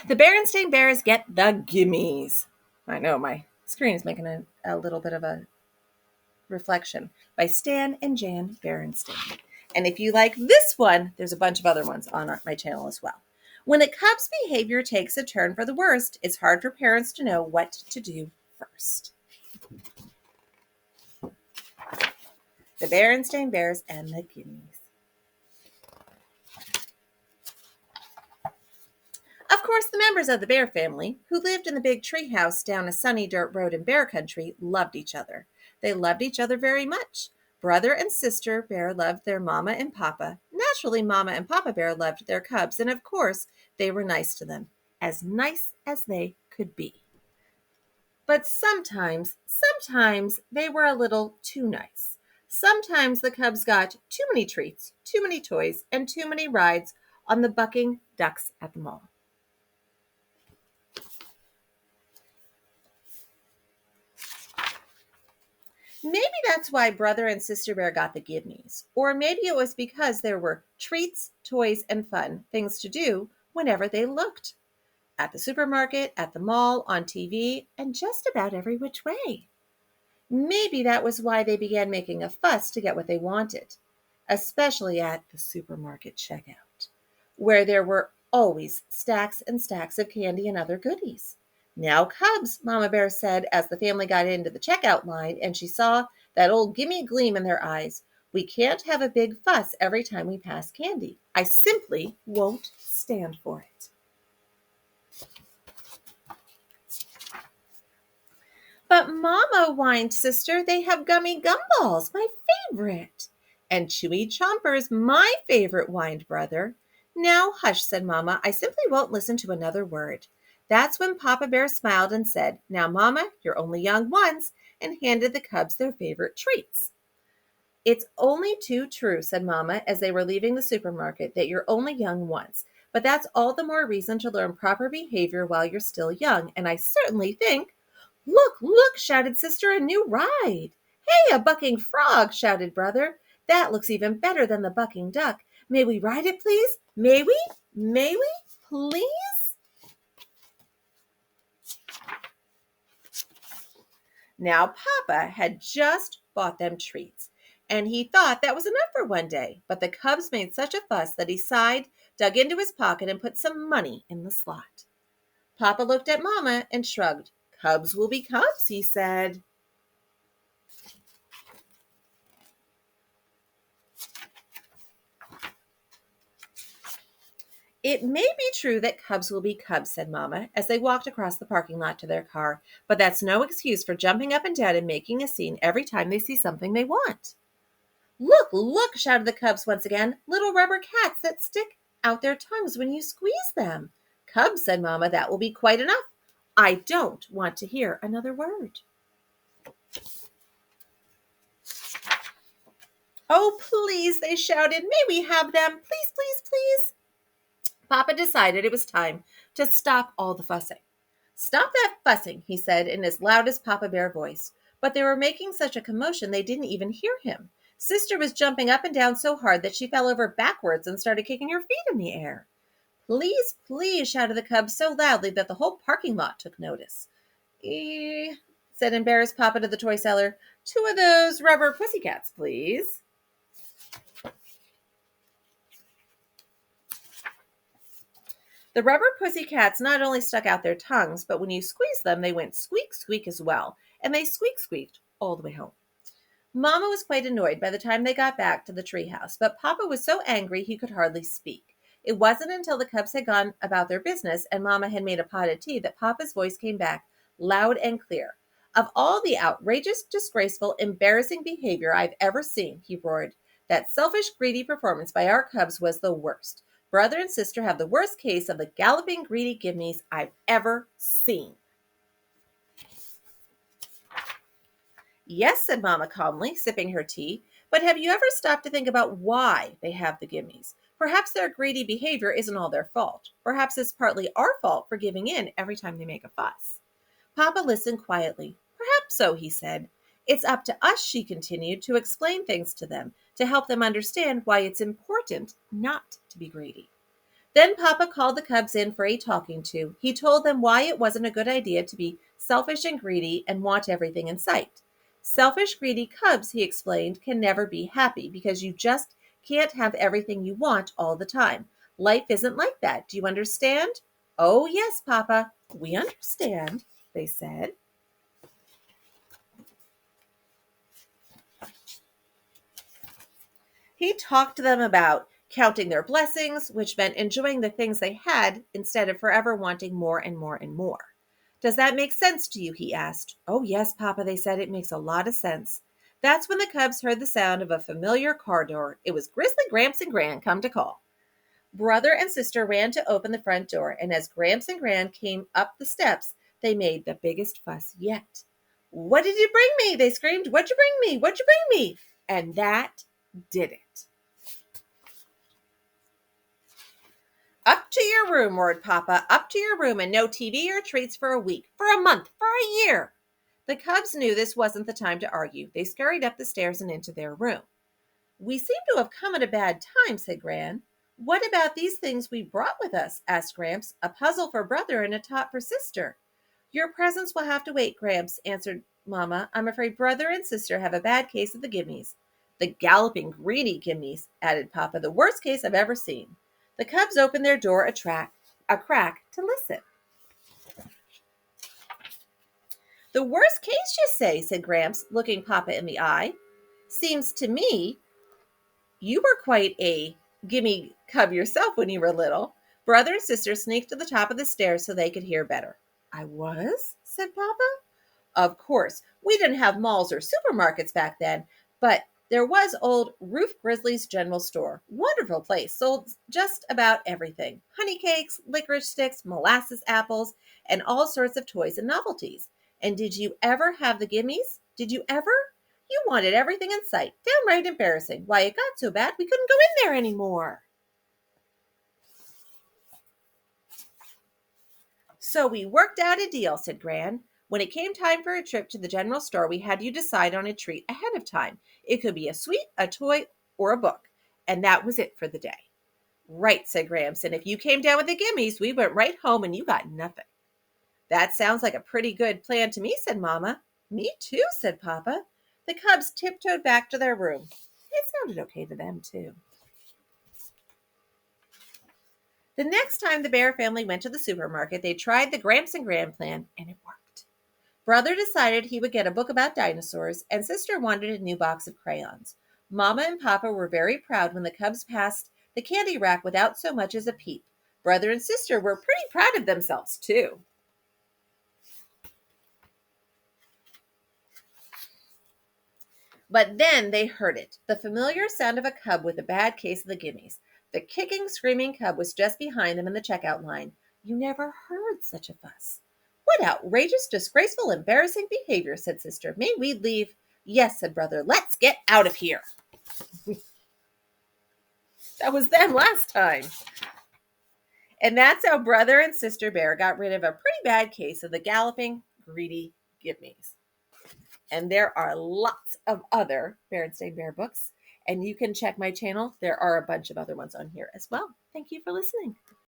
The Berenstain Bears get the Gimmies. I know my screen is making a little bit of a reflection by Stan and Jan Berenstain. And if you like this one, there's a bunch of other ones on my channel as well. When a cub's behavior takes a turn for the worst, it's hard for parents to know what to do first. The Berenstain Bears and the Gimmies. Of course, the members of the bear family, who lived in the big tree house down a sunny dirt road in bear country, loved each other. They loved each other very much. Brother and sister bear loved their mama and papa. Naturally, mama and papa bear loved their cubs, and of course, they were nice to them, as nice as they could be. But sometimes they were a little too nice. Sometimes the cubs got too many treats, too many toys, and too many rides on the bucking ducks at the mall. Maybe that's why Brother and Sister Bear got the Gimmies. Or maybe it was because there were treats, toys, and fun things to do whenever they looked. At the supermarket, at the mall, on TV, and just about every which way. Maybe that was why they began making a fuss to get what they wanted, especially at the supermarket checkout, where there were always stacks and stacks of candy and other goodies. Now, Cubs, Mama Bear said as the family got into the checkout line and she saw that old gimme gleam in their eyes. We can't have a big fuss every time we pass candy. I simply won't stand for it. But Mama, whined Sister, they have gummy gumballs, my favorite. And Chewy Chompers, my favorite, whined Brother. Now hush, said Mama, I simply won't listen to another word. That's when Papa Bear smiled and said, Now, Mama, you're only young once, and handed the cubs their favorite treats. It's only too true, said Mama, as they were leaving the supermarket, that you're only young once. But that's all the more reason to learn proper behavior while you're still young, and I certainly think. Look, look, shouted Sister, a new ride. Hey, a bucking frog, shouted Brother. That looks even better than the bucking duck. May we ride it, please? May we? May we? Please? Now, Papa had just bought them treats, and he thought that was enough for one day. But the cubs made such a fuss that he sighed, dug into his pocket, and put some money in the slot. Papa looked at Mama and shrugged. Cubs will be cubs, he said. It may be true that cubs will be cubs, said Mama, as they walked across the parking lot to their car, but that's no excuse for jumping up and down and making a scene every time they see something they want. Look, look, shouted the cubs once again, little rubber cats that stick out their tongues when you squeeze them. Cubs, said Mama, that will be quite enough. I don't want to hear another word. Oh, please, they shouted. May we have them? Please, please, please. Papa decided it was time to stop all the fussing. Stop that fussing, he said in his loudest Papa Bear voice. But they were making such a commotion they didn't even hear him. Sister was jumping up and down so hard that she fell over backwards and started kicking her feet in the air. Please, please, shouted the cubs so loudly that the whole parking lot took notice. Said embarrassed Papa to the toy seller. 2 of those rubber pussycats, please. The rubber pussycats not only stuck out their tongues, but when you squeezed them, they went squeak, squeak as well, and they squeak, squeaked all the way home. Mama was quite annoyed by the time they got back to the treehouse, but Papa was so angry he could hardly speak. It wasn't until the cubs had gone about their business and Mama had made a pot of tea that Papa's voice came back loud and clear. Of all the outrageous, disgraceful, embarrassing behavior I've ever seen, he roared, that selfish, greedy performance by our cubs was the worst. Brother and sister have the worst case of the galloping, greedy gimmies I've ever seen. Yes, said Mama calmly, sipping her tea, but have you ever stopped to think about why they have the gimmies? Perhaps their greedy behavior isn't all their fault. Perhaps it's partly our fault for giving in every time they make a fuss. Papa listened quietly. Perhaps so, he said. It's up to us, she continued, to explain things to them, to help them understand why it's important not to be greedy. Then Papa called the cubs in for a talking to. He told them why it wasn't a good idea to be selfish and greedy and want everything in sight. Selfish, greedy cubs, he explained, can never be happy because you just can't have everything you want all the time. Life isn't like that. Do you understand? Oh, yes, Papa, we understand, they said. He talked to them about counting their blessings, which meant enjoying the things they had instead of forever wanting more and more and more. Does that make sense to you? He asked. Oh, yes, Papa, they said. It makes a lot of sense. That's when the cubs heard the sound of a familiar car door. It was Grizzly, Gramps, and Gran come to call. Brother and sister ran to open the front door, and as Gramps and Gran came up the steps, they made the biggest fuss yet. What did you bring me? They screamed. What'd you bring me? What'd you bring me? And that did it. Up to your room, roared Papa. Up to your room, and no TV or treats for a week, for a month, for a year. The cubs knew this wasn't the time to argue. They scurried up the stairs and into their room. We seem to have come at a bad time, said Gran. What about these things we brought with us? Asked Gramps. A puzzle for brother and a top for sister. Your presents will have to wait, Gramps, answered Mama. I'm afraid brother and sister have a bad case of the Gimmies. The galloping, greedy Gimmies, added Papa. The worst case I've ever seen. The cubs opened their door a crack to listen. The worst case, you say, said Gramps, looking Papa in the eye. Seems to me you were quite a gimme cub yourself when you were little. Brother and sister sneaked to the top of the stairs so they could hear better. I was? Said Papa. Of course, we didn't have malls or supermarkets back then, but there was old Roof Grizzly's General Store. Wonderful place, sold just about everything. Honey cakes, licorice sticks, molasses apples, and all sorts of toys and novelties. And did you ever have the Gimmies? Did you ever? You wanted everything in sight. Downright embarrassing. Why, it got so bad we couldn't go in there anymore. So we worked out a deal, said Gran. When it came time for a trip to the general store, we had you decide on a treat ahead of time. It could be a sweet, a toy, or a book. And that was it for the day. Right, said Gramps. And if you came down with the Gimmies, we went right home and you got nothing. That sounds like a pretty good plan to me, said Mama. Me too, said Papa. The cubs tiptoed back to their room. It sounded okay to them, too. The next time the Bear family went to the supermarket, they tried the Gramps and Gran plan, and it worked. Brother decided he would get a book about dinosaurs, and sister wanted a new box of crayons. Mama and Papa were very proud when the cubs passed the candy rack without so much as a peep. Brother and sister were pretty proud of themselves, too. But then they heard it, the familiar sound of a cub with a bad case of the Gimmies. The kicking, screaming cub was just behind them in the checkout line. You never heard such a fuss. What outrageous, disgraceful, embarrassing behavior, said sister. May we leave? Yes, said brother. Let's get out of here. That was them last time. And that's how brother and sister Bear got rid of a pretty bad case of the galloping, greedy Gimmies. And there are lots of other Berenstain Bear books. And you can check my channel. There are a bunch of other ones on here as well. Thank you for listening.